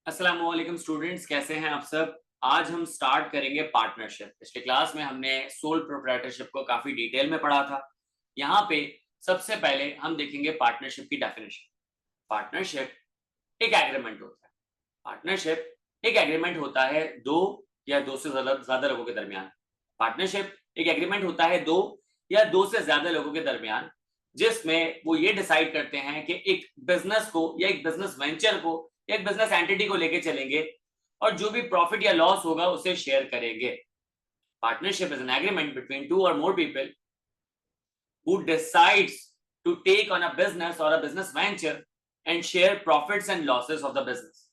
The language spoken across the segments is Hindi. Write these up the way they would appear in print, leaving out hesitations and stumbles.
अस्सलाम वालेकुम स्टूडेंट्स, कैसे हैं आप सब। आज हम स्टार्ट करेंगे पार्टनरशिप। पिछले क्लास में हमने सोल प्रोप्राइटरशिप को काफी डिटेल में पढ़ा था। यहाँ पे सबसे पहले हम देखेंगे पार्टनरशिप की डेफिनेशन। पार्टनरशिप एक एग्रीमेंट होता है। पार्टनरशिप एक एग्रीमेंट होता है दो या दो से ज्यादा लोगों के दरमियान। पार्टनरशिप एक एग्रीमेंट होता है दो या दो से ज्यादा लोगों के दरमियान, जिसमें वो ये डिसाइड करते हैं कि एक बिजनेस को या एक बिजनेस वेंचर को या एक बिजनेस एंटिटी को लेके चलेंगे और जो भी प्रॉफिट या लॉस होगा उसे शेयर करेंगे। Partnership is an agreement between two or more people who decides to take on a business or a business venture and share profits and losses of the business।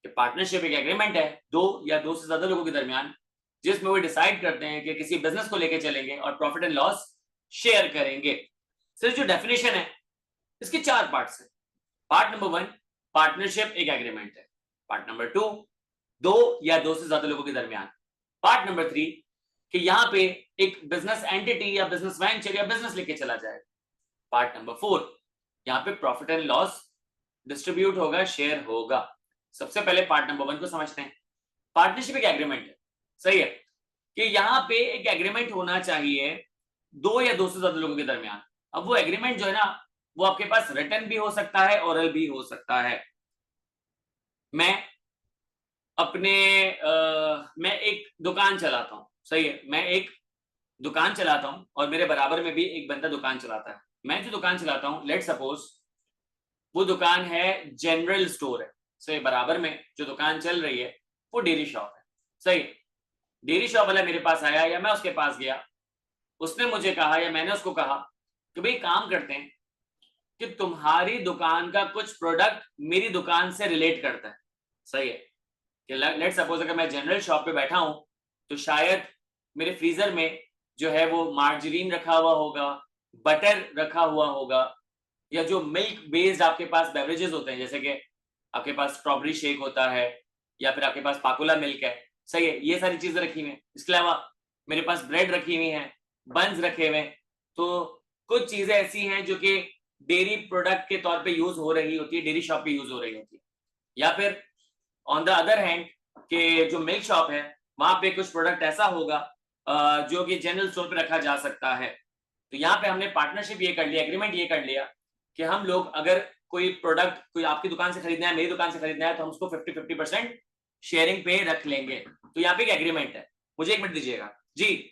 Partnership एक एग्रीमेंट है दो या दो से ज्यादा लोगों के दरमियान, जिसमें वो डिसाइड करते हैं कि किसी बिजनेस को लेके चलेंगे और प्रॉफिट एंड लॉस शेयर करेंगे। सिर्फ जो डेफिनेशन है इसके चार पार्ट्स हैं। पार्ट नंबर वन, पार्टनरशिप एक एग्रीमेंट है। पार्ट नंबर टू, दो या दो से ज्यादा लोगों के दरमियान। पार्ट नंबर थ्री, कि यहाँ पे एक बिजनेस एंटिटी या बिजनेस वेंचर या बिजनेस लेके चला जाए। पार्ट नंबर फोर, यहाँ पे प्रॉफिट एंड लॉस डिस्ट्रीब्यूट होगा, शेयर होगा। सबसे पहले पार्ट नंबर वन को समझते हैं। पार्टनरशिप एक एग्रीमेंट है, सही है, कि यहाँ पे एक एग्रीमेंट होना चाहिए दो या दो से ज्यादा लोगों के दरमियान। अब वो एग्रीमेंट जो है ना, वो आपके पास रिटन भी हो सकता है, ओरल भी हो सकता है। मैं अपने मैं एक दुकान चलाता हूँ, सही है, मैं एक दुकान चलाता हूँ और मेरे बराबर में भी एक बंदा दुकान चलाता है। मैं जो दुकान चलाता हूँ, लेट सपोज वो दुकान है जनरल स्टोर है, सही। बराबर में जो दुकान चल रही है वो डेयरी शॉप है, सही। डेयरी शॉप वाला मेरे पास आया या मैं उसके पास गया, उसने मुझे कहा या मैंने उसको कहा कि भाई काम करते हैं कि तुम्हारी दुकान का कुछ प्रोडक्ट मेरी दुकान से रिलेट करता है, सही है। कि लेट सपोज अगर मैं जनरल शॉप पे बैठा हूं तो शायद मेरे फ्रीजर में जो है वो मार्जरीन रखा हुआ होगा, बटर रखा हुआ होगा, या जो मिल्क बेस्ड आपके पास बेवरेजेस होते हैं, जैसे कि आपके पास स्ट्रॉबेरी शेक होता है या फिर आपके पास पाकुला मिल्क है, सही है, ये सारी चीजें रखी हुई हैं। इसके अलावा मेरे पास ब्रेड रखी हुई है, बंस रखे हुए हैं। तो कुछ चीजें ऐसी हैं जो कि डेयरी प्रोडक्ट के तौर पे यूज हो रही होती है, डेयरी शॉप पे यूज हो रही होती है। या फिर ऑन द अदर हैंड के जो मिल्क शॉप है वहां पे कुछ प्रोडक्ट ऐसा होगा जो कि जनरल स्टोर पे रखा जा सकता है। तो यहाँ पे हमने पार्टनरशिप ये कर लिया, एग्रीमेंट ये कर लिया कि हम लोग अगर कोई प्रोडक्ट कोई आपकी दुकान से खरीदना है, मेरी दुकान से खरीदना है, तो हम उसको 50-50% शेयरिंग पे रख लेंगे। तो यहाँ पे एक एग्रीमेंट है। मुझे एक मिनट दीजिएगा जी।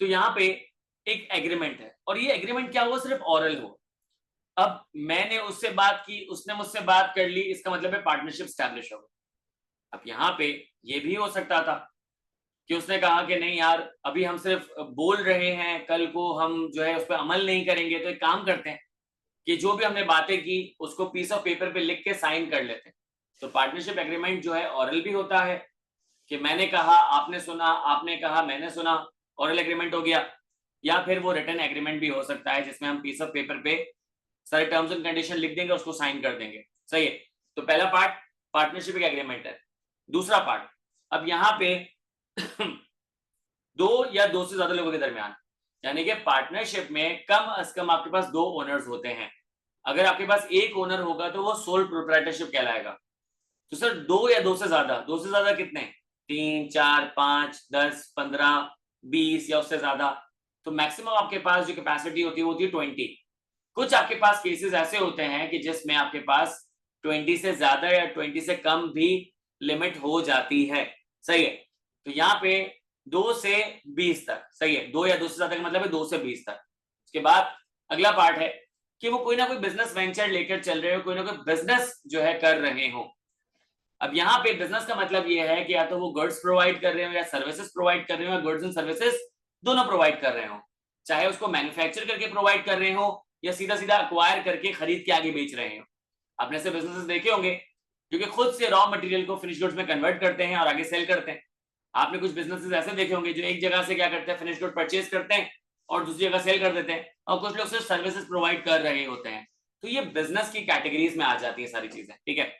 तो यहाँ पे एक एग्रीमेंट है और ये एग्रीमेंट क्या हुआ, सिर्फ ऑरल हो। अब मैंने उससे बात की, उसने मुझसे बात कर ली, इसका मतलब है पार्टनरशिप स्टैब्लिश हो गई। अब यहाँ पे ये भी हो सकता था कि उसने कहा कि नहीं यार, अभी हम सिर्फ बोल रहे हैं, कल को हम जो है उस पर अमल नहीं करेंगे, तो एक काम करते हैं कि जो भी हमने बातें की उसको पीस ऑफ पेपर पे लिख के साइन कर लेते हैं। तो पार्टनरशिप एग्रीमेंट जो है ऑरल भी होता है कि मैंने कहा आपने सुना, आपने कहा मैंने सुना, ऑरल एग्रीमेंट हो गया। या फिर वो रिटन एग्रीमेंट भी हो सकता है जिसमें हम पीस ऑफ पेपर पे सारे टर्म्स एंड कंडीशन लिख देंगे, उसको साइन कर देंगे, सही है। तो पहला पार्ट पार्टनरशिप एक एग्रीमेंट है। दूसरा पार्ट, अब यहाँ पे दो या दो से ज्यादा लोगों के दरमियान, यानी कि पार्टनरशिप में कम अज कम आपके पास दो ओनर्स होते हैं। अगर आपके पास एक ओनर होगा तो वो सोल प्रोप्राइटरशिप कहलाएगा। तो सर दो से ज्यादा कितने, तीन, चार, पांच, 10, 15, 20 या उससे ज्यादा। तो मैक्सिमम आपके पास जो कैपेसिटी होती है वो होती है 20। कुछ आपके पास केसेस ऐसे होते हैं कि जिसमें आपके पास 20 से ज्यादा या 20 से कम भी लिमिट हो जाती है, सही है। तो यहाँ पे 2 से 20 तक, सही है, दो या दो से ज्यादा का मतलब है 2 से 20 तक। उसके बाद अगला पार्ट है कि वो कोई ना कोई बिजनेस वेंचर लेकर चल रहे हो, कोई ना कोई बिजनेस जो है कर रहे हो। अब यहाँ पे बिजनेस का मतलब ये है कि या तो वो गुड्स प्रोवाइड कर रहे हो या सर्विसेज प्रोवाइड कर रहे हो, या गुड्स एंड सर्विसेज दोनों प्रोवाइड कर रहे हो। चाहे उसको मैन्युफैक्चर करके प्रोवाइड कर रहे हो या सीधा सीधा अक्वायर करके खरीद के आगे बेच रहे हो। आपने ऐसे बिजनेसेस देखे होंगे जो कि खुद से रॉ मटेरियल को फिनिश गुड्स में कन्वर्ट करते हैं और आगे सेल करते हैं। आपने कुछ बिजनेसेस ऐसे देखे होंगे जो एक जगह से क्या करते हैं, फिनिश गुड परचेज करते हैं और दूसरी जगह सेल कर देते हैं, और कुछ लोग सिर्फ सर्विसेज प्रोवाइड कर रहे होते हैं। तो ये बिजनेस की कैटेगरीज में आ जाती है सारी चीजें, ठीक है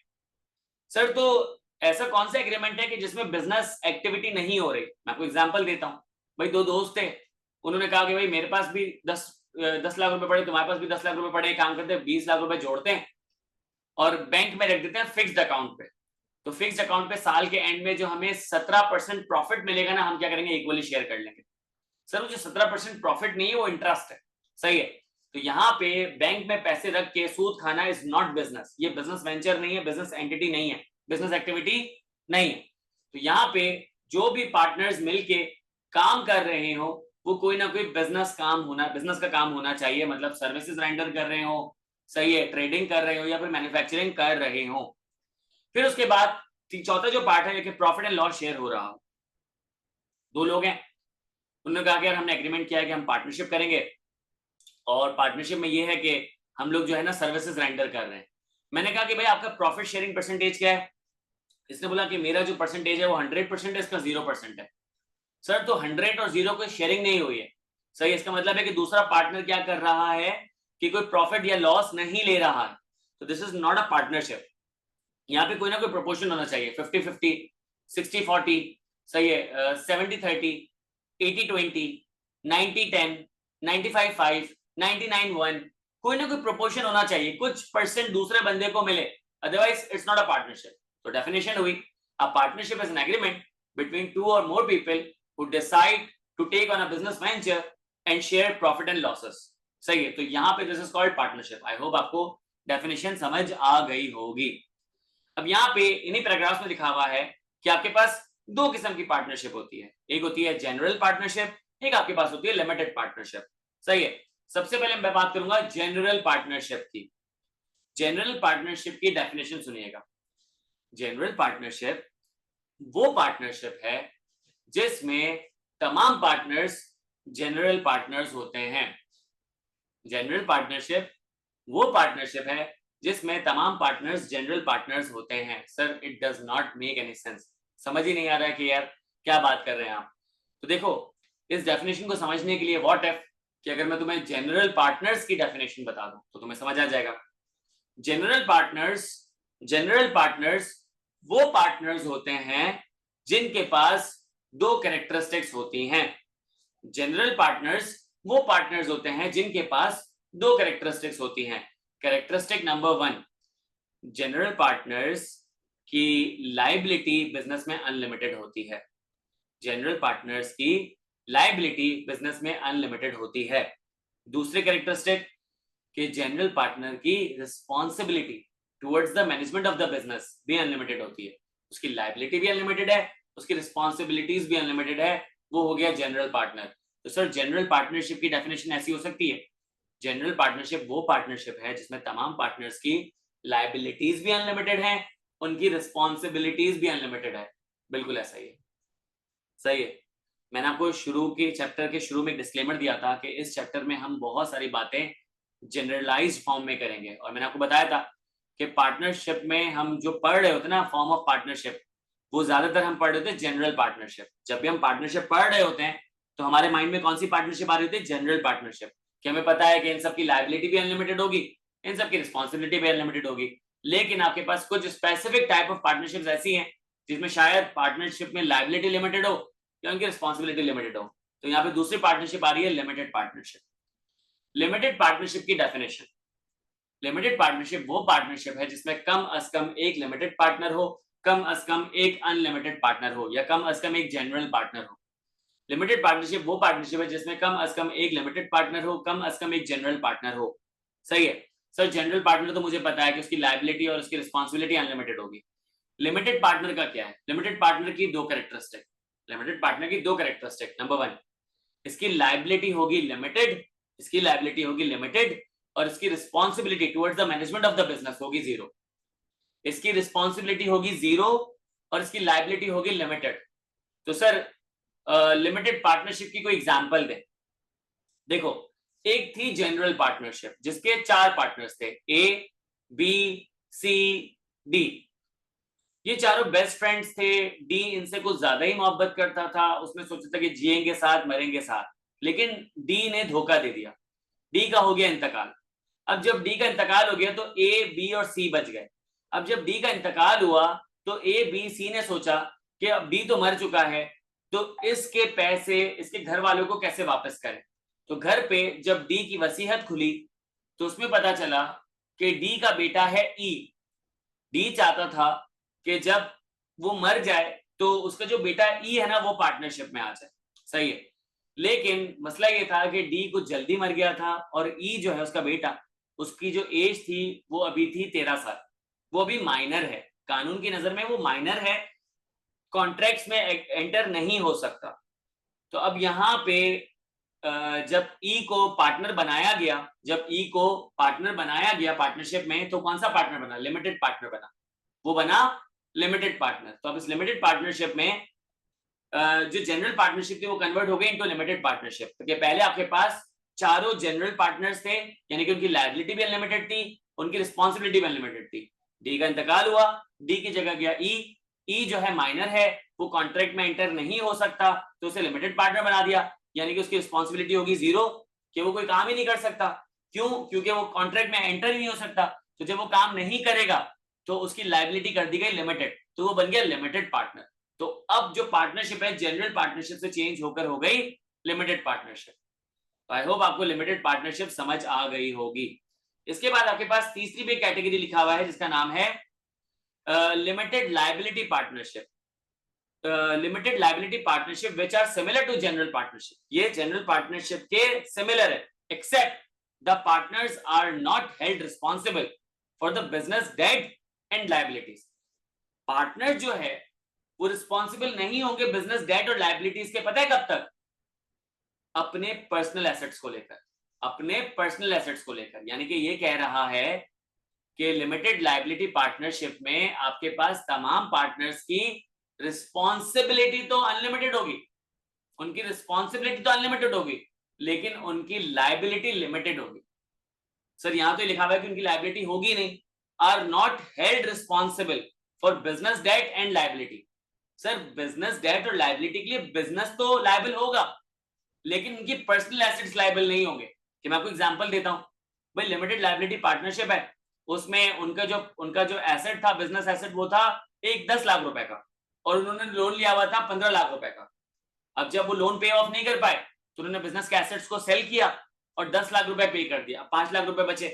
सर। तो ऐसा कौन सा एग्रीमेंट है कि जिसमें बिजनेस एक्टिविटी नहीं हो रही? मैं आपको एग्जांपल देता हूँ। भाई दो दोस्त थे, उन्होंने कहा कि भाई मेरे पास भी 10 लाख रुपए पड़े, तुम्हारे पास भी 10 लाख रुपए पड़े, काम करते हैं 20 लाख रुपए जोड़ते हैं और बैंक में रख देते हैं फिक्स्ड अकाउंट पे। तो फिक्स्ड अकाउंट पे साल के एंड में जो हमें 17% प्रॉफिट मिलेगा ना, हम क्या करेंगे, इक्वली शेयर कर लेंगे। सर वो जो 17% प्रॉफिट नहीं है वो इंटरेस्ट है, सही है। तो यहाँ पे बैंक में पैसे रख के सूद खाना इज नॉट बिजनेस, ये बिजनेस वेंचर नहीं है, बिजनेस एंटिटी नहीं है, बिजनेस एक्टिविटी नहीं है। तो यहाँ पे जो भी पार्टनर्स मिलके काम कर रहे हो वो कोई ना कोई बिजनेस का काम होना चाहिए, मतलब सर्विसेज रेंडर कर रहे हो, सही है, ट्रेडिंग कर रहे हो या फिर मैन्युफैक्चरिंग कर रहे हो। फिर उसके बाद चौथा जो पार्ट है कि प्रॉफिट एंड लॉस शेयर हो रहा हो। दो लोग हैं, उन्होंने कहा कि यार हमने एग्रीमेंट किया है कि हम पार्टनरशिप करेंगे, और पार्टनरशिप में ये है कि हम लोग जो है ना सर्विसेज रेंडर कर रहे हैं। मैंने कहा कि भाई आपका प्रॉफिट शेयरिंग परसेंटेज क्या है? इसने बोला कि मेरा जो परसेंटेज है वो 100% है, इसका 0% है। सर तो 100 और 0 कोई शेयरिंग नहीं हुई है, सही। इसका मतलब है कि दूसरा पार्टनर क्या कर रहा है कि कोई प्रॉफिट या लॉस नहीं ले रहा है, तो this is not a partnership. यहाँ पे कोई ना कोई प्रोपोर्शन होना चाहिए, 50-50, 60-40, सही है, 70-30, 80-20, 90-10, 95-5, 99-1, कोई ना कोई प्रोपोर्शन होना चाहिए, कुछ परसेंट दूसरे बंदे को मिले, otherwise it's not a partnership. तो डेफिनेशन हुई, a partnership is an agreement between two or more people who decide to take on a business venture and share profit and losses, सही है। तो यहाँ पे this is called partnership. I hope आपको डेफिनेशन समझ आ गई होगी। अब यहाँ पे इन्हीं पैराग्राफ्स में लिखा हुआ है कि आपके पास दो किस्म की पार्टनरशिप होती है, एक होती है जनरल पार्टनरशिप, एक आपके पास होती है लिमिटेड पार्टनरशिप, सही है। सबसे पहले मैं बात करूंगा जनरल पार्टनरशिप की। जनरल पार्टनरशिप की डेफिनेशन सुनिएगा। जनरल पार्टनरशिप वो पार्टनरशिप है जिसमें तमाम पार्टनर्स जनरल पार्टनर्स होते हैं। जनरल पार्टनरशिप वो पार्टनरशिप है जिसमें तमाम पार्टनर्स जनरल पार्टनर्स होते हैं। Sir it does not make any sense, समझ ही नहीं आ रहा है कि यार क्या बात कर रहे हैं आप। तो देखो इस डेफिनेशन को समझने के लिए व्हाट इफ कि अगर मैं तुम्हें जनरल पार्टनर्स की डेफिनेशन बता दूं तो तुम्हें समझ आ जाएगा। जनरल पार्टनर्स वो पार्टनर्स होते हैं जिनके पास दो कैरेक्टरिस्टिक्स होती हैं। जनरल पार्टनर्स वो पार्टनर्स होते हैं जिनके पास दो कैरेक्टरिस्टिक्स होती हैं। कैरेक्टरिस्टिक नंबर 1, जनरल पार्टनर्स की लायबिलिटी बिजनेस में अनलिमिटेड होती है। जनरल पार्टनर्स की लायबिलिटी बिजनेस में अनलिमिटेड होती है। दूसरी कैरेक्टरिस्टिक कि जनरल पार्टनर की responsibility towards the management of the business भी अनलिमिटेड होती है। उसकी लायबिलिटी भी अनलिमिटेड है, उसकी रिस्पॉन्सिबिलिटीज भी अनलिमिटेड है, वो हो गया जनरल पार्टनर। तो सर जनरल पार्टनरशिप की डेफिनेशन ऐसी हो सकती है, जनरल पार्टनरशिप वो पार्टनरशिप है जिसमें तमाम पार्टनर्स की लायबिलिटीज भी अनलिमिटेड है, उनकी रिस्पॉन्सिबिलिटीज भी अनलिमिटेड है। बिल्कुल ऐसा ही है, सही है। मैंने आपको शुरू के चैप्टर के शुरू में डिस्क्लेमर दिया था कि इस चैप्टर में हम बहुत सारी बातें जनरलाइज्ड फॉर्म में करेंगे, और मैंने आपको बताया था कि पार्टनरशिप में हम जो पढ़ रहे होते हैं ना फॉर्म ऑफ पार्टनरशिप, वो ज्यादातर हम पढ़ रहे होते हैं जनरल पार्टनरशिप। जब भी हम पार्टनरशिप पढ़ रहे होते हैं तो हमारे माइंड में कौन सी पार्टनरशिप आ रही होती है? General partnership. कि हमें पता है कि इन सब की लायबिलिटी भी अनलिमिटेड होगी, इन सब की रिस्पॉन्सिबिलिटी भी अनलिमिटेड होगी, लेकिन आपके पास कुछ स्पेसिफिक टाइप ऑफ पार्टनरशिप ऐसी हैं जिसमें शायद पार्टनरशिप में लायबिलिटी लिमिटेड हो या उनकी रिस्पॉन्सिबिलिटी लिमिटेड हो। तो यहाँ पे दूसरी पार्टनरशिप आ रही है लिमिटेड पार्टनरशिप। लिमिटेड पार्टनरशिप की डेफिनेशन, लिमिटेड पार्टनरशिप वो पार्टनरशिप है जिसमें कम अज कम एक लिमिटेड पार्टनर हो, कम अज कम एक अनलिमिटेड पार्टनर हो, या कम अज कम एक जनरल पार्टनर हो। लिमिटेड पार्टनरशिप वो पार्टनरशिप है जिसमें कम अज कम एक लिमिटेड पार्टनर हो, कम अज कम एक जनरल पार्टनर हो, सही है। सर जनरल पार्टनर तो मुझे पता है कि उसकी लायबिलिटी और उसकी रिस्पॉन्सिबिलिटी अनलिमिटेड होगी। लिमिटेड पार्टनर का क्या है? लिमिटेड पार्टनर की दो कैरेक्टरिस्टिक, लिमिटेड पार्टनर की दो कैरेक्टरिस्टिक। नंबर 1, इसकी लायबिलिटी होगी लिमिटेड, इसकी लायबिलिटी होगी लिमिटेड, और इसकी responsibility towards the management of the business होगी जीरो। इसकी रिस्पॉन्सिबिलिटी होगी जीरो और इसकी लायबिलिटी होगी लिमिटेड। तो सर लिमिटेड पार्टनरशिप की कोई एग्जांपल दें। देखो एक थी जनरल पार्टनरशिप जिसके 4 पार्टनर्स थे, ए बी सी डी। ये चारों बेस्ट फ्रेंड्स थे। डी इनसे कुछ ज्यादा ही मोहब्बत करता था, उसने सोचा था कि जिएंगे साथ मरेंगे साथ, लेकिन डी ने धोखा दे दिया। डी का हो गया इंतकाल। अब जब डी का इंतकाल हो गया तो ए बी और सी बच गए। अब जब डी का इंतकाल हुआ तो ए बी सी ने सोचा कि अब डी तो मर चुका है, तो इसके पैसे इसके घर वालों को कैसे वापस करें। तो घर पे जब डी की वसीयत खुली तो उसमें पता चला कि डी का बेटा है ई। डी चाहता था कि जब वो मर जाए तो उसका जो बेटा ई है ना वो पार्टनरशिप में आ जाए। सही है, लेकिन मसला ये था कि डी कुछ जल्दी मर गया था और ई जो है उसका बेटा, उसकी जो एज थी वो अभी थी 13 साल। वो अभी माइनर है, कानून की नजर में वो माइनर है, कॉन्ट्रैक्ट्स में एंटर नहीं हो सकता। तो अब यहाँ पे जब ई को पार्टनर बनाया गया, जब ई को पार्टनर बनाया गया पार्टनरशिप में, तो कौन सा पार्टनर बना? लिमिटेड पार्टनर बना। वो बना लिमिटेड पार्टनर। तो अब इस लिमिटेड पार्टनरशिप में जो जनरल पार्टनरशिप थी वो कन्वर्ट हो गई इनटू लिमिटेड पार्टनरशिप। क्योंकि पहले आपके पास चारों जनरल पार्टनर्स थे, यानी कि उनकी लायबिलिटी भी अनलिमिटेड थी, उनकी रिस्पॉन्सिबिलिटी भी अनलिमिटेड थी। डी का इंतकाल हुआ, डी की जगह गया ई। ई जो है माइनर है, वो कॉन्ट्रैक्ट में एंटर नहीं हो सकता, तो उसे लिमिटेड पार्टनर बना दिया, यानी कि उसकी रिस्पॉन्सिबिलिटी होगी 0, कि वो कोई काम ही नहीं कर सकता। क्यों? क्योंकि वो कॉन्ट्रैक्ट में एंटर ही नहीं हो सकता। तो जब वो काम नहीं करेगा तो उसकी लायबिलिटी कर दी गई लिमिटेड, तो वो बन गया लिमिटेड पार्टनर। तो अब जो पार्टनरशिप है जनरल पार्टनरशिप से चेंज होकर हो गई लिमिटेड पार्टनरशिप। आई होप आपको लिमिटेड पार्टनरशिप समझ आ गई होगी। इसके बाद आपके पास तीसरी भी कैटेगरी लिखा हुआ है जिसका नाम है limited liability partnership. Limited liability partnership which are similar to general partnership. ये जनरल पार्टनरशिप के सिमिलर है, except the partners are not held responsible for the business debt and liabilities. Partner जो है वो रिस्पॉन्सिबल नहीं होंगे बिजनेस डेट और लायबिलिटीज के, पता है कब तक? अपने पर्सनल एसेट्स को लेकर, अपने पर्सनल एसेट्स को लेकर। यानी कि ये कह रहा है कि लिमिटेड लायबिलिटी पार्टनरशिप में आपके पास तमाम पार्टनर्स की रिस्पॉन्सिबिलिटी तो अनलिमिटेड होगी, उनकी रिस्पॉन्सिबिलिटी तो अनलिमिटेड होगी, लेकिन उनकी लायबिलिटी लिमिटेड होगी। सर यहां तो लिखा हुआ है कि उनकी लायबिलिटी होगी नहीं, are not held responsible for business debt and liability. Sir business debt और लायबिलिटी के लिए बिजनेस तो लायबल होगा, लेकिन उनकी पर्सनल एसेट्स लायबल नहीं होंगे। कि मैं आपको एग्जांपल देता हूं, भाई लिमिटेड लायबिलिटी पार्टनरशिप है, उसमें उनका जो एसेट था, बिजनेस एसेट, वो था एक 10 लाख रुपए का, और उन्होंने लोन लिया हुआ था 15 लाख रुपए का। अब जब वो लोन पे ऑफ नहीं कर पाए तो उन्होंने बिजनेस के एसेट्स को सेल किया और 10 लाख रुपए पे कर दिया, 5 लाख रुपए बचे।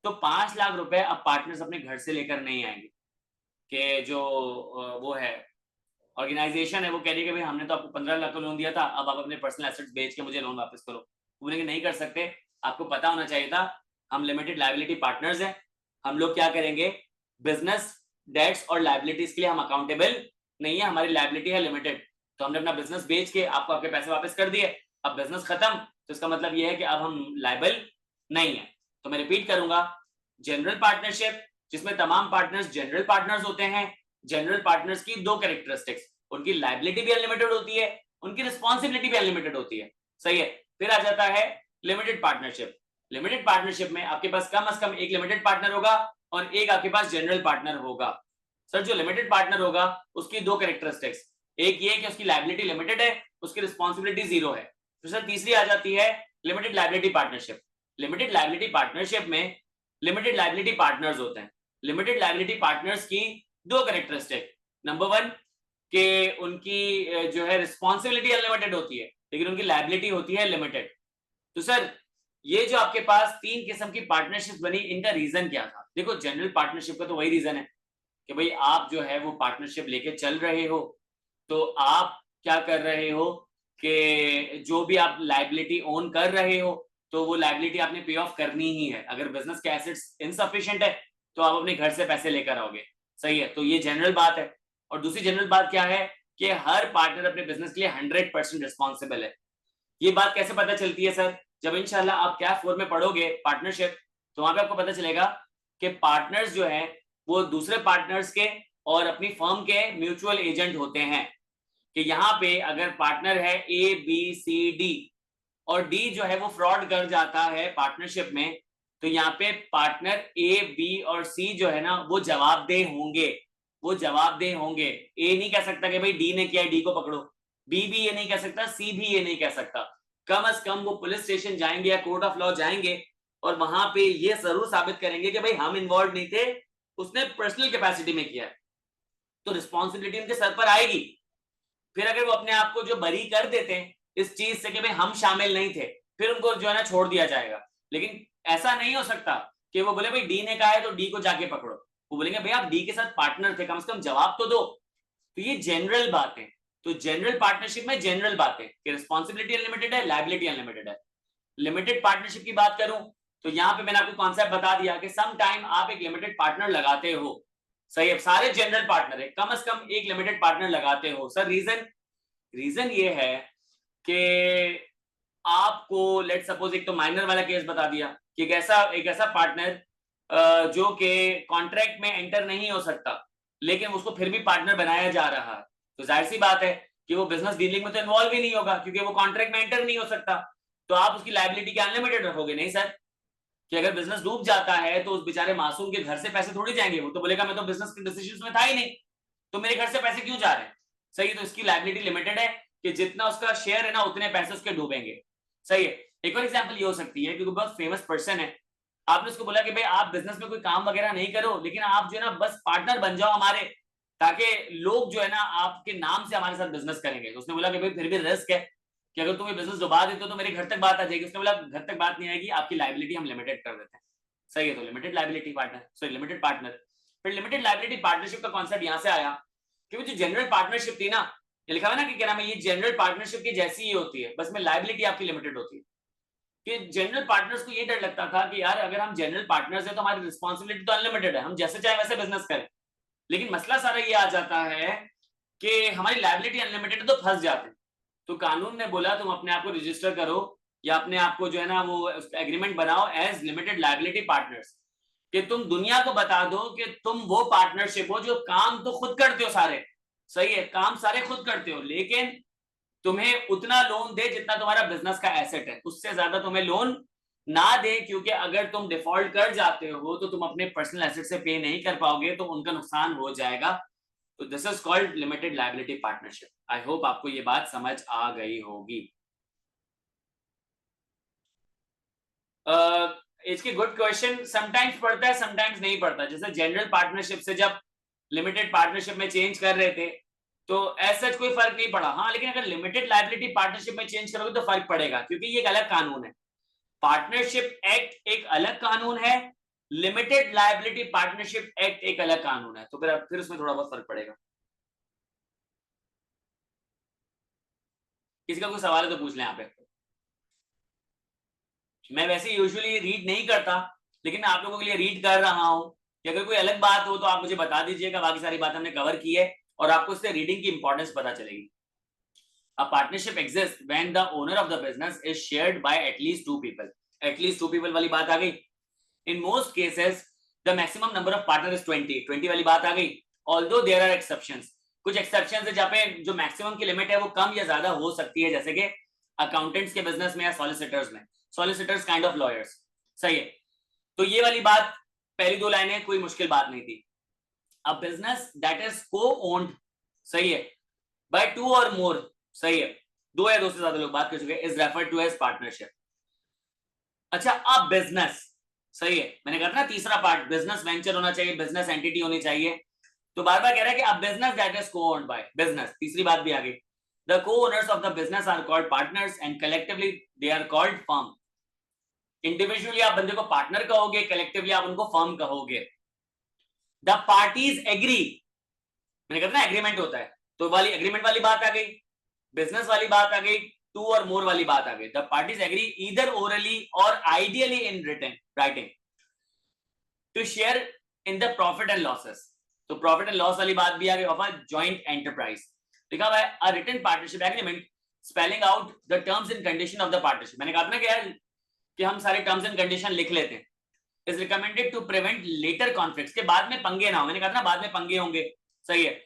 तो 5 लाख रुपए अब पार्टनर्स अपने घर से लेकर नहीं आएंगे, कि जो वो है ऑर्गेनाइजेशन है वो कह रही है कि भाई हमने तो आपको 15 लाख का लोन दिया था, अब आप अपने पर्सनल एसेट्स बेच के मुझे लोन वापस करो। वो बोलेंगे नहीं कर सकते, आपको पता होना चाहिए था हम लिमिटेड लायबिलिटी पार्टनर्स हैं, हम लोग क्या करेंगे, बिजनेस डेट्स और लायबिलिटीज के लिए हम अकाउंटेबल नहीं है, हमारी लायबिलिटी है लिमिटेड। तो हमने अपना बिजनेस बेच के आपको आपके पैसे वापस कर दिए, अब बिजनेस खत्म, तो इसका मतलब ये है कि अब हम लायबल नहीं है। तो मैं रिपीट करूंगा, जनरल पार्टनरशिप जिसमें तमाम पार्टनर्स जनरल पार्टनर्स होते हैं। जनरल पार्टनर्स की दो कैरेक्टरिस्टिक्स, उनकी लायबिलिटी भी अनलिमिटेड होती है, उनकी रिस्पॉन्सिबिलिटी भी अनलिमिटेड होती है। सही है। फिर आ जाता है लिमिटेड पार्टनरशिप। लिमिटेड पार्टनरशिप में आपके पास कम से कम एक लिमिटेड पार्टनर होगा और एक आपके पास जनरल पार्टनर होगा। सर जो लिमिटेड पार्टनर होगा उसकी दो कैरेक्टरिस्टिक्स, एक ये कि उसकी लायबिलिटी लिमिटेड है, उसकी रिस्पॉन्सिबिलिटी 0 है। तो सर तीसरी आ जाती है limited liability partnership. Limited liability partnership में लिमिटेड लायबिलिटी पार्टनर्स होते हैं। लिमिटेड लायबिलिटी पार्टनर्स की दो कैरेक्टरिस्टिक, नंबर 1 कि उनकी जो है रिस्पॉन्सिबिलिटी अनलिमिटेड होती है, लेकिन उनकी लायबिलिटी होती है लिमिटेड। तो सर ये जो आपके पास 3 किस्म की पार्टनरशिप बनी, इनका रीजन क्या था? देखो जनरल पार्टनरशिप का तो वही रीजन है कि भाई आप जो है वो पार्टनरशिप लेके चल रहे हो, तो आप क्या कर रहे हो कि जो भी आप लायबिलिटी ओन कर रहे हो तो वो लायबिलिटी आपने पे ऑफ करनी ही है। अगर बिजनेस के एसेट्स इनसफिशिएंट है तो आप अपने घर से पैसे लेकर आओगे। सही है, तो ये जनरल बात है। और दूसरी जनरल बात क्या है कि हर पार्टनर अपने बिजनेस के लिए 100% रिस्पॉन्सिबल है। ये बात कैसे पता चलती है सर? जब इंशाल्लाह आप कैफ 4 में पढ़ोगे पार्टनरशिप, तो वहां पे आपको पता चलेगा कि पार्टनर्स जो है वो दूसरे पार्टनर्स के और अपनी फर्म के म्यूचुअल एजेंट होते हैं। कि यहाँ पे अगर पार्टनर है ए बी सी डी और डी जो है वो फ्रॉड कर जाता है पार्टनरशिप में, तो यहाँ पे पार्टनर ए बी और सी जो है ना वो जवाबदेह होंगे। वो जवाबदेह होंगे। ए नहीं कह सकता कि भाई डी ने किया, डी को पकड़ो। बी भी ये नहीं कह सकता, सी भी ये नहीं कह सकता। कम से कम वो पुलिस स्टेशन जाएंगे या कोर्ट ऑफ लॉ जाएंगे और वहां पे ये जरूर साबित करेंगे कि भाई हम इन्वॉल्व नहीं थे, उसने पर्सनल कैपेसिटी में किया है, तो रिस्पॉन्सिबिलिटी उनके सर पर आएगी। फिर अगर वो अपने आप को जो बरी कर देते हैं इस चीज से कि भाई हम शामिल नहीं थे, फिर उनको जो है ना छोड़ दिया जाएगा। लेकिन ऐसा नहीं हो सकता कि वो बोले भाई डी ने कहा है तो डी को जाके पकड़ो। वो बोलेंगे भाई आप डी के साथ पार्टनर थे, कम से कम जवाब तो दो। तो ये जनरल बात है। तो जनरल पार्टनरशिप में जनरल बात है कि रिस्पॉन्सिबिलिटी अनलिमिटेड है, लायबिलिटी अनलिमिटेड है। लिमिटेड पार्टनरशिप की बात करूं तो यहाँ पे मैंने आपको कॉन्सेप्ट बता दिया कि सम टाइम आप एक लिमिटेड पार्टनर लगाते हो। सही है, सारे जनरल पार्टनर है, कम से कम एक लिमिटेड पार्टनर लगाते हो। सर रीजन ये है कि आपको लेट सपोज एक तो माइनर वाला केस बता दिया कि एक ऐसा पार्टनर जो कि कॉन्ट्रैक्ट में एंटर नहीं हो सकता लेकिन उसको फिर भी पार्टनर बनाया जा रहा है, तो जाहिर सी बात है कि वो बिजनेस डीलिंग में तो इन्वॉल्व ही नहीं होगा क्योंकि वो कॉन्ट्रैक्ट में एंटर नहीं हो सकता। तो आप उसकी लायबिलिटी क्या अनलिमिटेड रखोगे? नहीं सर, कि अगर बिजनेस डूब जाता है तो उस बेचारे मासूम के घर से पैसे थोड़ी जाएंगे, वो तो बोलेगा मैं तो बिजनेस के डिसीजंस में था ही नहीं, तो मेरे घर से पैसे क्यों जा रहे हैं। सही है, तो इसकी लायबिलिटी लिमिटेड है कि जितना उसका शेयर है ना उतने पैसे उसके डूबेंगे। सही है। एक और एग्जांपल ये हो सकती है क्योंकि बहुत फेमस पर्सन है, आपने उसको बोला कि भाई आप बिजनेस में कोई काम वगैरह नहीं करो लेकिन आप जो है ना बस पार्टनर बन जाओ हमारे, ताकि लोग जो है ना आपके नाम से हमारे साथ बिजनेस करेंगे। तो उसने बोला कि भाई फिर भी रिस्क है कि अगर तुम ये बिजनेस डुबा देते हो तो मेरे घर तक बात आ जाएगी। उसने बोला घर तक बात नहीं आएगी, आपकी लायबिलिटी हम लिमिटेड कर देते हैं। सही है, तो limited liability partner, sorry limited partner. फिर लिमिटेड लायबिलिटी पार्टनरशिप का कॉन्सेप्ट यहां से आया क्योंकि जो जनरल पार्टनरशिप थी ना, ये लिखा हुआ ना कि क्या नाम है, ये जनरल पार्टनरशिप की जैसी ही होती है, बस में लायबिलिटी आपकी लिमिटेड होती है। कि जनरल पार्टनर्स को ये डर लगता था कि यार अगर हम जनरल पार्टनर्स हैं तो हमारी रिस्पॉन्सिबिलिटी तो अनलिमिटेड है, हम जैसे चाहे वैसे बिजनेस करें। लेकिन मसला सारा ये आ जाता है कि हमारी लायबिलिटी अनलिमिटेड तो फंस जाते हैं। तो कानून ने बोला तुम अपने आप को रजिस्टर करो या अपने आप को जो है ना वो एग्रीमेंट बनाओ एज लिमिटेड लायबिलिटी पार्टनर्स, कि तुम दुनिया को बता दो कि तुम वो पार्टनरशिप हो जो काम तो खुद करते हो सारे। सही है, काम सारे खुद करते हो लेकिन तुम्हें उतना लोन दे जितना तुम्हारा बिजनेस का एसेट है, उससे ज्यादा तुम्हें लोन ना दे, क्योंकि अगर तुम डिफॉल्ट कर जाते हो तो तुम अपने पर्सनल एसेट से पे नहीं कर पाओगे तो उनका नुकसान हो जाएगा। तो this is called limited liability partnership. I hope आपको ये बात समझ आ गई होगी। इसकी गुड क्वेश्चन, समटाइम्स पड़ता है समटाइम्स नहीं पड़ता। जैसे जनरल पार्टनरशिप से जब लिमिटेड पार्टनरशिप में चेंज कर रहे थे तो ऐसा कोई फर्क नहीं पड़ा। हाँ, लेकिन अगर लिमिटेड लायबिलिटी पार्टनरशिप में चेंज करोगे तो फर्क पड़ेगा क्योंकि ये एक अलग कानून है। पार्टनरशिप एक्ट एक अलग कानून है, लिमिटेड लायबिलिटी पार्टनरशिप एक्ट एक अलग कानून है, तो फिर उसमें थोड़ा बहुत फर्क पड़ेगा। किसी का कोई सवाल है तो पूछ लें यहाँ पे। मैं वैसे यूजुअली रीड नहीं करता लेकिन मैं आप लोगों के लिए रीड कर रहा हूं कि अगर कोई अलग बात हो तो आप मुझे बता दीजिएगा। बाकी सारी बात हमने कवर की है और आपको इससे रीडिंग की इंपॉर्टेंस पता चलेगी। A partnership exists when the owner of the business is shared by at least two people. At least two people वाली बात आ गई। In most cases, the maximum number of partners is 20. 20 वाली बात आ गई। Although there are exceptions, कुछ exceptions है जहाँ पे जो maximum की लिमिट है वो कम या ज्यादा हो सकती है, जैसे कि accountants के बिजनेस में या solicitors में। Solicitors kind of lawyers। सही है, तो ये वाली बात पहली दो लाइनें कोई मुश्किल बात नहीं थी। A business that is co-owned, सही है, by two or more, सही है, दो या दो से ज्यादा लोग बात कर चुके हैं, is referred to as partnership. अच्छा, अब बिजनेस, सही है, मैंने कहा ना तीसरा पार्ट बिजनेस वेंचर होना चाहिए, बिजनेस एंटिटी होनी चाहिए। तो बार बार कह रहा है कि अब business that is co owned by business, तीसरी बात भी आ गई। The co owners of the business are called partners and collectively they are called firm. Individually आप बंदे को पार्टनर कहोगे, कलेक्टिवली आप उनको फर्म कहोगे। द पार्टीज एग्री, मैंने कहा ना एग्रीमेंट होता है, तो वाली एग्रीमेंट वाली बात आ गई, बिजनेस वाली बात आ गई, टू और मोर वाली बात आ गई। The parties agree either orally or ideally in written writing to share in the profit and losses. तो प्रॉफिट एंड लॉस वाली बात भी आ गई ऑफ अ जॉइंट एंटरप्राइज। लिखा हुआ है a written partnership agreement spelling out the terms and condition of the partnership. मैंने कहा था ना कि यार कि हम सारे टर्म्स एंड कंडीशन लिख लेते हैं। Is recommended to prevent later conflicts, के बाद में पंगे ना हो। मैंने कहा था ना बाद में पंगे होंगे, सही है,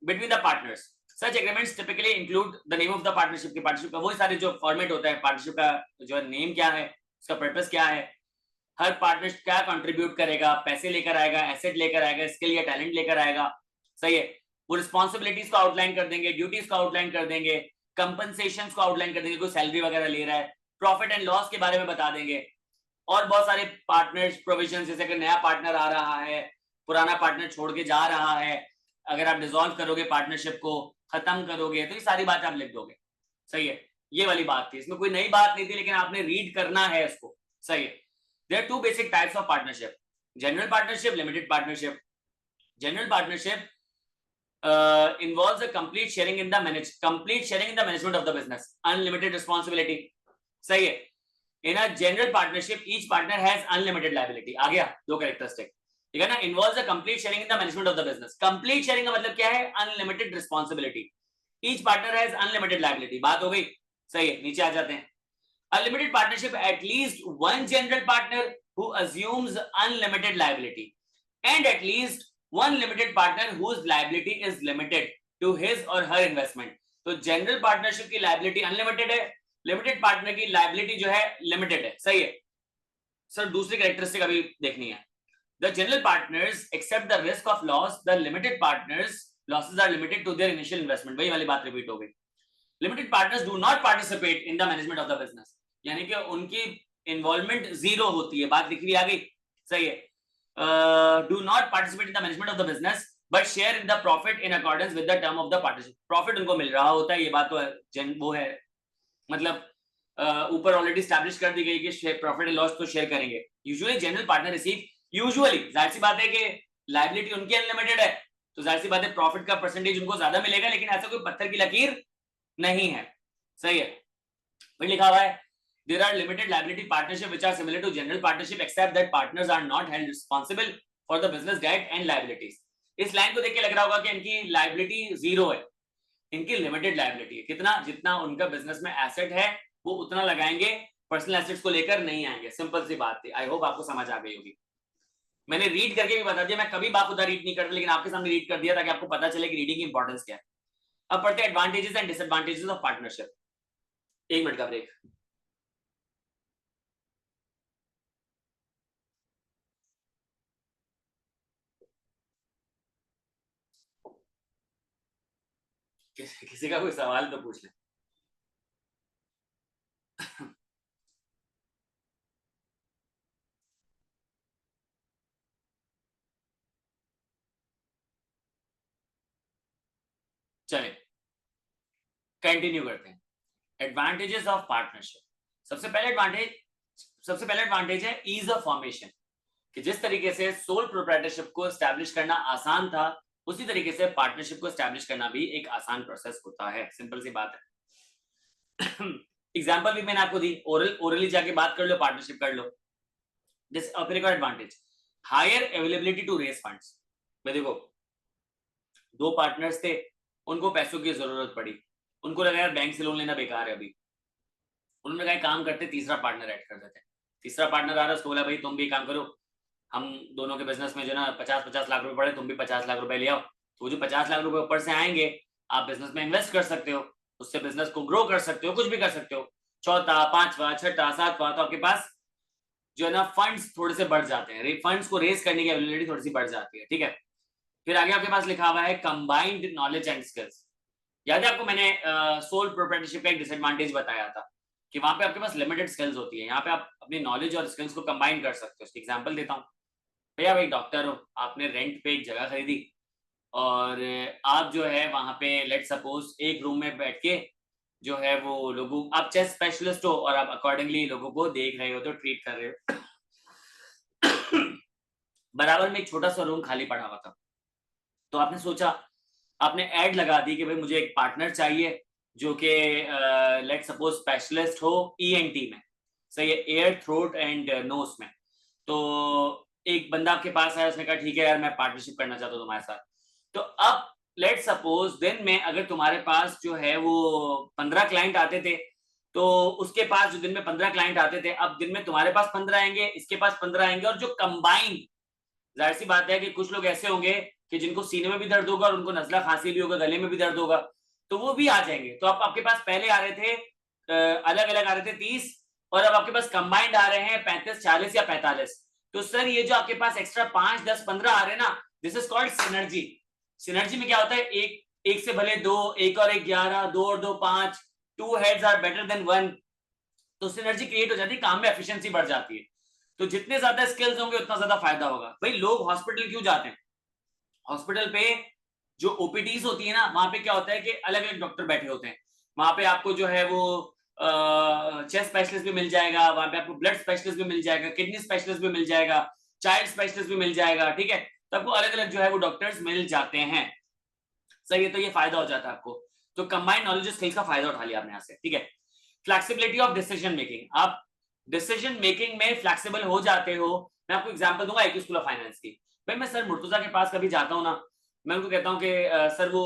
between the partners. Such agreements typically include the name of the partnership की पार्टनरशिप का वही सारे जो फॉर्मेट होता है, पार्टनरशिप का जो नेम क्या है, उसका पर्पस क्या है, हर पार्टनर क्या कंट्रीब्यूट करेगा, पैसे लेकर आएगा, एसेट लेकर आएगा, स्किल या टैलेंट लेकर आएगा, सही है। वो रिस्पॉन्सिबिलिटीज को आउटलाइन कर देंगे, ड्यूटीज को आउटलाइन कर देंगे, कंपनसेशन को आउटलाइन कर देंगे, कोई सैलरी वगैरह ले रहा है, प्रॉफिट एंड लॉस के बारे में बता देंगे, और बहुत सारे पार्टनर्स प्रोविजन, जैसे कि नया पार्टनर आ रहा है, पुराना पार्टनर छोड़ के जा रहा है, अगर आप डिसॉल्व करोगे पार्टनरशिप को, खत्म करोगे, तो ये सारी बातें आप लिख दोगे। सही है, ये वाली बात थी, इसमें कोई नई बात नहीं थी, लेकिन आपने रीड करना है इसको। सही है। There are two basic types of partnership, general partnership, limited partnership. General partnership involves a complete sharing in the management of the business, unlimited responsibility. सही है। In a general partnership, each partner has unlimited liability. आ गया दो कैरेक्टरिस्टिक, ठीक है ना। Involves a complete sharing in the management of the business. Complete sharing का मतलब क्या है? Unlimited responsibility. Each partner has unlimited liability. बात हो गई। सही है, नीचे आ जाते हैं। A limited partnership, at least one general partner who assumes unlimited liability, and at least one limited partner whose liability is limited to his or her investment. तो जनरल पार्टनरशिप की लाइबिलिटी अनलिमिटेड है, लिमिटेड पार्टनर की लाइबिलिटी जो है लिमिटेड है। सही है सर। दूसरी कैरेक्टरिस्टिक अभी देखनी है। The general partners accept the risk of loss. The limited partners losses are limited to their initial investment. वही वाली बात रिपीट हो गई। Limited partners do not participate in the management of the business. यानी कि उनकी इन्वॉल्वमेंट जीरो होती है। बात लिखी हुई आ गई। सही है। Do not participate in the management of the business but share in the profit in accordance with the term of the partnership. Profit उनको मिल रहा होता है, ये बात तो वो है, मतलब ऊपर ऑलरेडी स्टैब्लिश कर दी गई कि प्रॉफिट एंड लॉस तो शेयर करेंगे। Usually general partner receive, usually जाहिर सी बात है कि लायबिलिटी उनकी अनलिमिटेड है, तो जाहिर सी बात है प्रॉफिट का परसेंटेज उनको ज्यादा मिलेगा, लेकिन ऐसा कोई पत्थर की लकीर नहीं है। सही है। फिर लिखा हुआ है there are limited liability partnership which are similar to general partnership except that partners are not held responsible for the business debt and liabilities. इस लाइन को देख के लग रहा होगा कि इनकी लायबिलिटी जीरो है, इनकी लिमिटेड लायबिलिटी है। कितना? जितना उनका बिजनेस में एसेट है वो उतना लगाएंगे, पर्सनल एसेट्स को लेकर नहीं आएंगे। सिंपल सी बात थी। आई होप आपको समझ आ गई होगी। मैंने रीड करके भी बता दिया, मैं कभी बाखुदा रीड नहीं करता, लेकिन आपके सामने रीड कर दिया ताकि आपको पता चले कि रीडिंग की इंपॉर्टेंस क्या है। अब पढ़ते हैं advantages and disadvantages of partnership. 1 minute का ब्रेक। किसी का कोई सवाल तो पूछ ले। चले कंटिन्यू करते हैं। Advantages of partnership. सबसे पहले एडवांटेज है ईज ऑफ फॉर्मेशन, कि जिस तरीके से सोल प्रोप्राइटरशिप को एस्टैब्लिश करना आसान था, उसी तरीके से पार्टनरशिप को एस्टैब्लिश करना भी एक आसान प्रोसेस होता है। सिंपल सी बात है। एग्जांपल भी मैंने आपको दी, ओरली जाके बात कर लो, पार्टनरशिप कर लो। दिस फिर advantage higher availability to raise funds. मैं देखो, दो पार्टनर्स थे, उनको पैसों की जरूरत पड़ी, उनको लगा यार बैंक से लोन लेना बेकार है अभी, उन्होंने कहा काम करते तीसरा पार्टनर ऐड कर देते। तीसरा पार्टनर आ रहा, उसको बोला भाई तुम भी काम करो, हम दोनों के बिजनेस में जो ना 50-50 लाख रुपए पड़े, तुम भी 50 लाख रुपए ले आओ। तो जो 50 लाख रुपए ऊपर से आएंगे, आप बिजनेस में इन्वेस्ट कर सकते हो, उससे बिजनेस को ग्रो कर सकते हो, कुछ भी कर सकते हो। चौथा, पांचवा, छठा, सातवां, तो आपके पास जो है ना फंड्स थोड़े से बढ़ जाते हैं, फंड्स को रेज करने की एबिलिटी थोड़ी सी बढ़ जाती है। ठीक है। फिर आगे आपके पास लिखा हुआ है कंबाइंड नॉलेज एंड स्किल्स। याद है आपको मैंने सोल प्रोप्राइटरशिप का एक डिसएडवांटेज बताया था कि वहां पे आपके पास लिमिटेड स्किल्स होती है, यहाँ पे आप अपनी नॉलेज और स्किल्स को कंबाइन कर सकते हो। इसकी एग्जांपल देता हूँ। भैया भाई डॉक्टर हो, आपने रेंट पे एक जगह खरीदी और आप जो है वहां पे लेट सपोज एक रूम में बैठ के जो है वो लोगों, आप चेस्ट स्पेशलिस्ट हो और आप अकॉर्डिंगली लोगों को देख रहे हो, तो ट्रीट कर रहे हो। बराबर में एक छोटा सा रूम खाली पड़ा हुआ था, तो आपने सोचा, आपने ऐड लगा दी कि भाई मुझे एक पार्टनर चाहिए जो कि लेट सपोज स्पेशलिस्ट हो ईएनटी में, सही है, एयर थ्रोट एंड नोज में। तो एक बंदा आपके पास आया, उसने कहा ठीक है यार मैं पार्टनरशिप करना चाहता हूँ तुम्हारे साथ। तो अब लेट सपोज दिन में अगर तुम्हारे पास जो है वो 15 क्लाइंट आते थे, तो उसके पास जो दिन में 15 क्लाइंट आते थे, अब दिन में तुम्हारे पास 15 आएंगे, इसके पास 15 आएंगे, और जो कंबाइंड, जाहिर सी बात है कि कुछ लोग ऐसे होंगे कि जिनको सीने में भी दर्द होगा और उनको नजला खांसी भी होगा, गले में भी दर्द होगा, तो वो भी आ जाएंगे। तो अब आपके पास पहले आ रहे थे अलग अलग आ रहे थे 30, और अब आपके पास कंबाइंड आ रहे हैं 35, 40 या 45। तो सर ये जो आपके पास एक्स्ट्रा 5, 10, 15 आ रहे हैं ना, this is called synergy. Synergy में क्या होता है, एक एक से भले दो, एक और एक 11, दो और दो 5, two heads are better than one. तो सिनर्जी क्रिएट हो जाती है, काम में एफिशिएंसी बढ़ जाती है। तो जितने ज्यादा स्किल्स होंगे उतना ज्यादा फायदा होगा। भाई लोग हॉस्पिटल क्यों जाते हैं? हॉस्पिटल पे जो ओपीडीज होती है ना, वहां पे क्या होता है कि अलग अलग डॉक्टर बैठे होते हैं। वहां पे आपको जो है वो चेस्ट स्पेशलिस्ट भी मिल जाएगा, वहां पे आपको ब्लड स्पेशलिस्ट भी मिल जाएगा, किडनी स्पेशलिस्ट भी मिल जाएगा, चाइल्ड स्पेशलिस्ट भी मिल जाएगा, ठीक है। तो आपको अलग अलग जो है वो डॉक्टर्स मिल जाते हैं। सही है, तो ये फायदा हो जाता है आपको। तो कंबाइंड नॉलेज स्किल्स का फायदा उठा लिया आपने यहाँ से, ठीक है। फ्लेक्सिबिलिटी ऑफ डिसीजन मेकिंग, आप डिसीजन मेकिंग में फ्लेक्सिबल हो जाते हो। मैं आपको एग्जांपल दूंगा IQ स्कूल ऑफ फाइनेंस की। भाई मैं सर मुर्तुजा के पास कभी जाता हूँ ना, मैं उनको कहता हूँ कि सर वो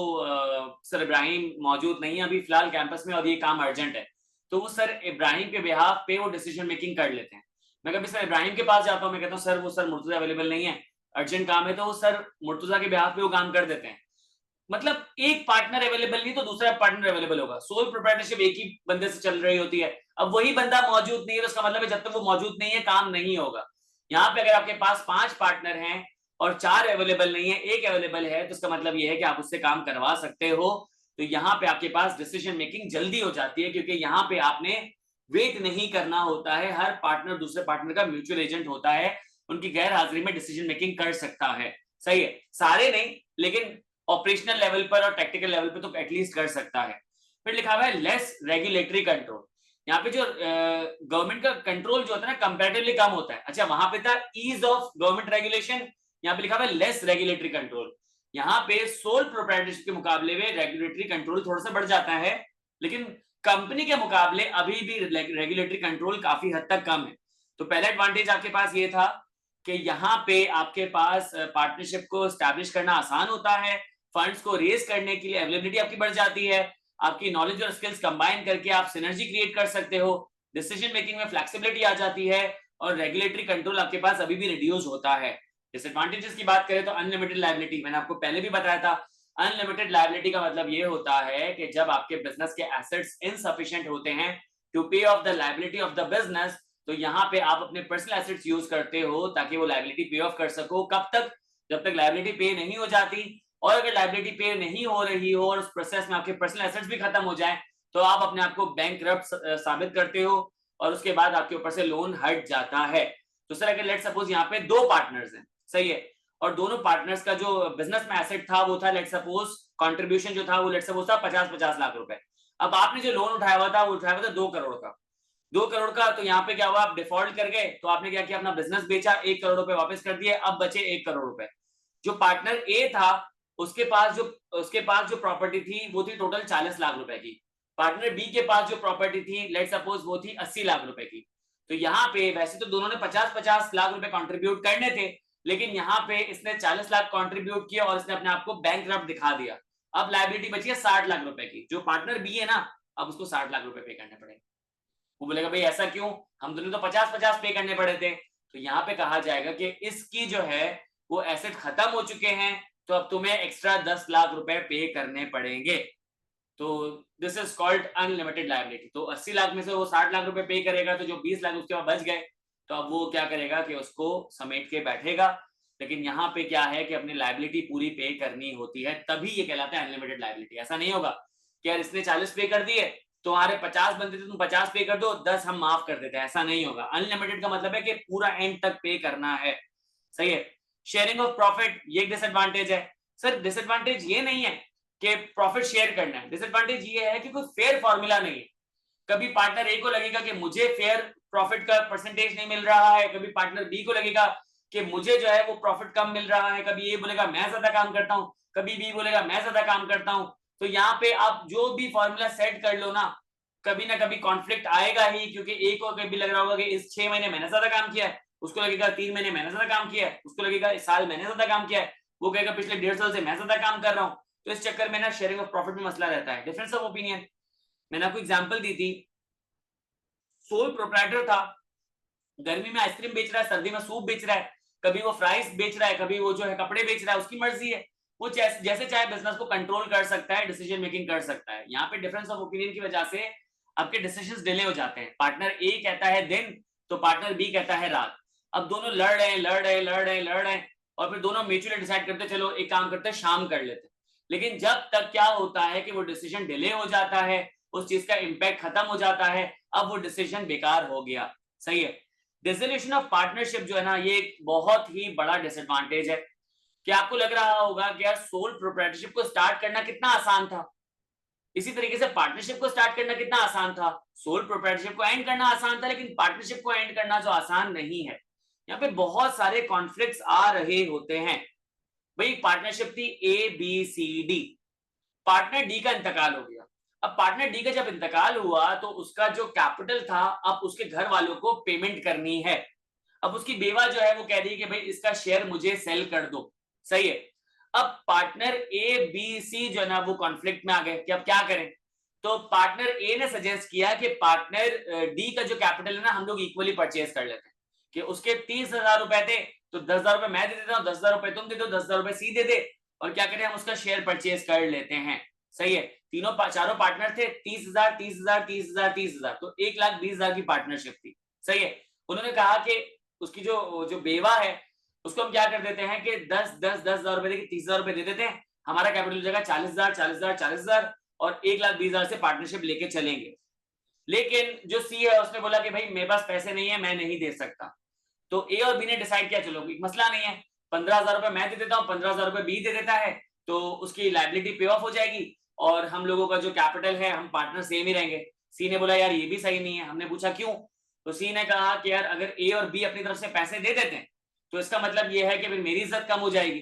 सर इब्राहिम मौजूद नहीं है अभी फिलहाल कैंपस में और ये काम अर्जेंट है। तो वो सर इब्राहिम के बिहाफ पे वो डिसीजन मेकिंग कर लेते हैं। मैं कभी सर इब्राहिम के पास जाता हूँ, मैं कहता हूँ सर वो सर मुर्तुजा अवेलेबल नहीं है, अर्जेंट काम है, तो वो सर मुर्तुजा के बिहाफ पे वो काम कर देते हैं। मतलब एक पार्टनर अवेलेबल नहीं तो दूसरा पार्टनर अवेलेबल होगा। सोल प्रोप्राइटरशिप एक ही बंदे से चल रही होती है। अब वही बंदा मौजूद नहीं है तो उसका मतलब है जब तक वो मौजूद नहीं है काम नहीं होगा। यहाँ पे अगर आपके पास 5 पार्टनर हैं और 4 अवेलेबल नहीं है, एक अवेलेबल है, तो उसका मतलब ये है कि आप उससे काम करवा सकते हो। तो यहाँ पे आपके पास डिसीजन मेकिंग जल्दी हो जाती है, क्योंकि यहाँ पे आपने वेट नहीं करना होता है। हर पार्टनर दूसरे पार्टनर का म्यूचुअल एजेंट होता है, उनकी गैर हाजिरी में डिसीजन मेकिंग कर सकता है। सही है, सारे नहीं लेकिन ऑपरेशनल लेवल पर और टेक्निकल लेवल पे तो एटलीस्ट कर सकता है। फिर लिखा हुआ है लेस रेगुलेटरी कंट्रोल। यहाँ पे जो गवर्नमेंट का कंट्रोल जो होता है ना कंपैरेटिवली कम होता है। अच्छा वहां पे था ईज ऑफ गवर्नमेंट रेगुलेशन, यहाँ पे लिखा हुआ है लेस रेगुलेटरी कंट्रोल। यहाँ पे सोल प्रोप्राइटरशिप के मुकाबले में रेगुलेटरी कंट्रोल थोड़ा सा बढ़ जाता है, लेकिन कंपनी के मुकाबले अभी भी रेगुलेटरी कंट्रोल काफी हद तक कम है। तो पहला एडवांटेज आपके पास ये था कि यहाँ पे आपके पास पार्टनरशिप को स्टैब्लिश करना आसान होता है, फंड्स को रेज करने के लिए अवेलेबिलिटी आपकी बढ़ जाती है, आपकी नॉलेज और स्किल्स कंबाइन करके आप सिनर्जी क्रिएट कर सकते हो, डिसीजन मेकिंग में फ्लेक्सिबिलिटी आ जाती है और रेगुलेटरी कंट्रोल आपके पास अभी भी रिड्यूस होता है। डिसएडवांटेजेस की बात करें तो अनलिमिटेड लायबिलिटी, मैंने आपको पहले भी बताया था। अनलिमिटेड लायबिलिटी का मतलब ये होता है कि जब आपके बिजनेस के एसेट्स इनसफिशिएंट होते हैं टू पे of the liability of the business, तो यहाँ पे आप अपने पर्सनल एसेट्स यूज करते हो ताकि वो लायबिलिटी पे ऑफ कर सको। कब तक? जब तक लायबिलिटी पे नहीं हो जाती, और अगर लायबिलिटी पे नहीं हो रही हो और उस प्रोसेस में आपके पर्सनल एसेट्स भी खत्म हो जाए तो आप अपने आप को बैंकरप्ट साबित करते हो और उसके बाद आपके ऊपर से लोन हट जाता है। तो सर अगर लेट सपोज यहाँ पे 2 पार्टनर्स हैं, सही है, और दोनों पार्टनर्स का जो बिजनेस में एसेट था वो था लेट सपोज, कंट्रीब्यूशन जो था वो लेट सपोज था 50-50 लाख रुपए। अब आपने जो लोन उठाया हुआ था वो उठाया हुआ था 2 करोड़ का, 2 करोड़ का। तो यहाँ पे क्या हुआ, आप डिफॉल्ट कर गए, तो आपने क्या किया, अपना बिजनेस बेचा, 1 करोड़ रुपए वापस कर दिए, अब बचे 1 करोड़ रुपए। जो पार्टनर ए था उसके पास जो प्रॉपर्टी थी वो थी टोटल 40 लाख रुपए की। पार्टनर बी के पास जो प्रॉपर्टी थी लेट सपोज वो थी 80 लाख रुपए की। तो यहाँ पे वैसे तो दोनों ने 50-50 लाख रुपए कंट्रीब्यूट करने थे, लेकिन यहाँ पे इसने 40 लाख कंट्रीब्यूट किया और इसने अपने आप को बैंकरप्ट दिखा दिया। अब लायबिलिटी बची है 60 लाख रुपए की। जो पार्टनर बी है ना, अब उसको 60 लाख रुपए पे करने पड़ेंगे। वो बोलेगा भाई ऐसा क्यों, हम दोनों तो 50-50 पे करने पड़े थे। तो यहाँ पे कहा जाएगा कि इसकी जो है वो एसेट खत्म हो चुके हैं, तो अब तुम्हें एक्स्ट्रा 10 लाख रुपए पे करने पड़ेंगे। तो this is called unlimited liability. तो 80 लाख में से वो 60 लाख रुपए पे करेगा, तो जो 20 लाख उसके बाद बच गए तो अब वो क्या करेगा कि उसको समेट के बैठेगा। लेकिन यहाँ पे क्या है कि अपनी लायबिलिटी पूरी पे करनी होती है, तभी ये कहलाता है अनलिमिटेड लायबिलिटी। ऐसा नहीं होगा कि यार इसने 40 पे कर दिए, तुम्हारे 50 बनते थे, तुम 50 पे कर दो, 10 हम माफ कर देते हैं, ऐसा नहीं होगा। अनलिमिटेड का मतलब है कि पूरा एंड तक पे करना है। सही है। शेयरिंग ऑफ प्रॉफिट, ये एक डिसएडवांटेज है। सर डिसएडवांटेज ये नहीं है कि प्रॉफिट शेयर करना है, डिसएडवांटेज ये है कि कोई फेयर फॉर्मूला नहीं है। कभी पार्टनर ए को लगेगा कि मुझे फेयर प्रॉफिट का परसेंटेज नहीं मिल रहा है, कभी पार्टनर बी को लगेगा कि मुझे जो है वो प्रॉफिट कम मिल रहा है, कभी ए बोलेगा मैं ज्यादा काम करता हूं, कभी बी बोलेगा मैं ज्यादा काम करता हूं। तो यहाँ पे आप जो भी फॉर्मूला सेट कर लो ना कभी कॉन्फ्लिक्ट आएगा ही, क्योंकि ए को कभी लग रहा होगा कि इस 6 महीने मैंने ज्यादा काम किया है, उसको लगेगा 3 महीने मैंने ज्यादा काम किया है, उसको लगेगा इस साल मैंने ज्यादा काम किया है, वो कहेगा पिछले 1.5 साल से मैं ज्यादा काम कर रहा हूँ। तो इस चक्कर में ना शेयरिंग ऑफ प्रॉफिट में मसला रहता है, डिफरेंस ऑफ ओपिनियन। मैंने आपको एग्जांपल दी थी, सोल प्रोप्राइटर था, गर्मी में आइसक्रीम बेच रहा है, सर्दी में सूप बेच रहा है, कभी वो फ्राइज बेच रहा है, कभी वो जो है कपड़े बेच रहा है, उसकी मर्जी है। वो जैसे चाहे बिजनेस को कंट्रोल कर सकता है, डिसीजन मेकिंग कर सकता है। यहाँ पे डिफरेंस ऑफ ओपिनियन की वजह से आपके डिसीजंस डिले हो जाते हैं। पार्टनर ए कहता है दिन तो पार्टनर बी कहता है रात। अब दोनों लड़ रहे हैं। और फिर दोनों म्यूचुअली डिसाइड करते चलो एक काम करते शाम कर लेते। लेकिन जब तक क्या होता है कि वो डिसीजन डिले हो जाता है, उस चीज का इम्पैक्ट खत्म हो जाता है, अब वो डिसीजन बेकार हो गया। सही है। डिसोल्यूशन ऑफ पार्टनरशिप जो है ना, ये एक बहुत ही बड़ा डिसएडवांटेज है। कि आपको लग रहा होगा कि यार सोल प्रोप्राइटरशिप को स्टार्ट करना कितना आसान था, इसी तरीके से पार्टनरशिप को स्टार्ट करना कितना आसान था, सोल प्रोप्राइटरशिप को एंड करना आसान था, लेकिन पार्टनरशिप को एंड करना जो आसान नहीं है। यहाँ पे बहुत सारे कॉन्फ्लिक्ट्स आ रहे होते हैं। भाई पार्टनरशिप थी A B C D, partner D का इंतकाल हो गया। अब पार्टनर डी का जब इंतकाल हुआ तो उसका जो कैपिटल था, अब उसके घर वालों को पेमेंट करनी है। अब उसकी बेवा जो है वो कह रही है कि भाई इसका शेयर मुझे सेल कर दो। सही है। अब पार्टनर ए बी सी जो है ना वो कॉन्फ्लिक्ट में आ गए कि अब क्या करें। तो पार्टनर ए ने सजेस्ट किया कि पार्टनर डी का जो कैपिटल है ना, हम लोग इक्वली परचेज कर लेते हैं। कि उसके 30,000 रुपए थे तो 10,000 रुपए मैं दे देता हूँ, 10,000 रुपए तुम दे दो, 10,000 रुपए सी दे दे, और क्या करें हम उसका शेयर परचेज कर लेते हैं। सही है। चारों पार्टनर थे, 30,000 30,000 30,000 30,000, तो 1,20,000 की पार्टनरशिप थी। सही है। उन्होंने कहा कि उसकी जो जो बेवा है उसको हम क्या कर देते हैं कि 10,000 रुपए देके 30,000 रुपए दे देते हैं, हमारा कैपिटल हो जाएगा 40,000 40,000 40,000, और 1,20,000 से पार्टनरशिप लेके चलेंगे। लेकिन जो सी है उसने बोला कि भाई मेरे पास पैसे नहीं है, मैं नहीं दे सकता। तो ए और बी ने डिसाइड किया चलो मसला नहीं है, 15,000 रुपए मैं दे देता हूँ, 15,000 रुपए बी दे देता है, तो उसकी लाइबिलिटी पे ऑफ हो जाएगी और हम लोगों का जो कैपिटल है हम पार्टनर सेम ही रहेंगे। सी ने बोला यार ये भी सही नहीं है। हमने पूछा क्यों, तो सी ने कहा कि यार अगर ए और बी अपनी तरफ से पैसे दे देते हैं तो इसका मतलब ये है कि फिर मेरी इज्जत कम हो जाएगी।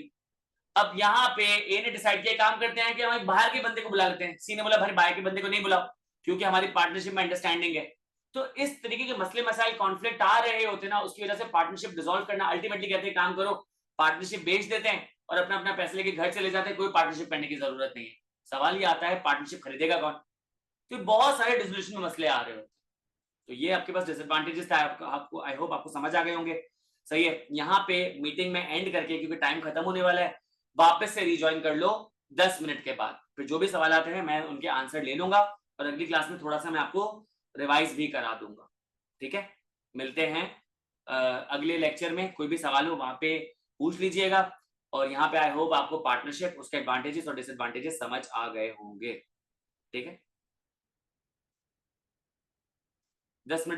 अब यहाँ पे ए ने डिसाइड किया काम करते हैं कि हम एक बाहर के बंदे को बुला लेते हैं। सी ने बोला भाई बाहर के बंदे को नहीं बुलाओ क्योंकि हमारी पार्टनरशिप में अंडरस्टैंडिंग है। तो इस तरीके के मसले मसाइल कॉन्फ्लिक्ट आ रहे होते ना, उसकी वजह से पार्टनरशिप डिसॉल्व करना, अल्टीमेटली कहते हैं काम करो पार्टनरशिप बेच देते हैं और अपना अपना पैसे लेके घर चले जाते हैं, कोई पार्टनरशिप करने की जरूरत नहीं है। सवाल ये आता है पार्टनरशिप खरीदेगा कौन। तो बहुत सारे डिसोल्यूशन में मसले आ रहे होते हैं। तो ये आपके पास डिसएडवांटेजेस था, आपको आई होप आपको समझ आ गए होंगे। सही है। यहाँ पे मीटिंग में एंड करके क्योंकि टाइम खत्म होने वाला है, वापस से रिज्वाइन कर लो 10 मिनट के बाद। फिर जो भी सवाल आते हैं मैं उनके आंसर ले लूंगा और अगली क्लास में थोड़ा सा मैं आपको रिवाइज भी करा दूंगा। ठीक है। मिलते हैं अगले लेक्चर में। कोई भी सवाल हो वहां पे पूछ लीजिएगा। और यहाँ पे आई होप आपको पार्टनरशिप उसके एडवांटेजेस और डिसएडवांटेजेस समझ आ गए होंगे। ठीक है। 10 मिनट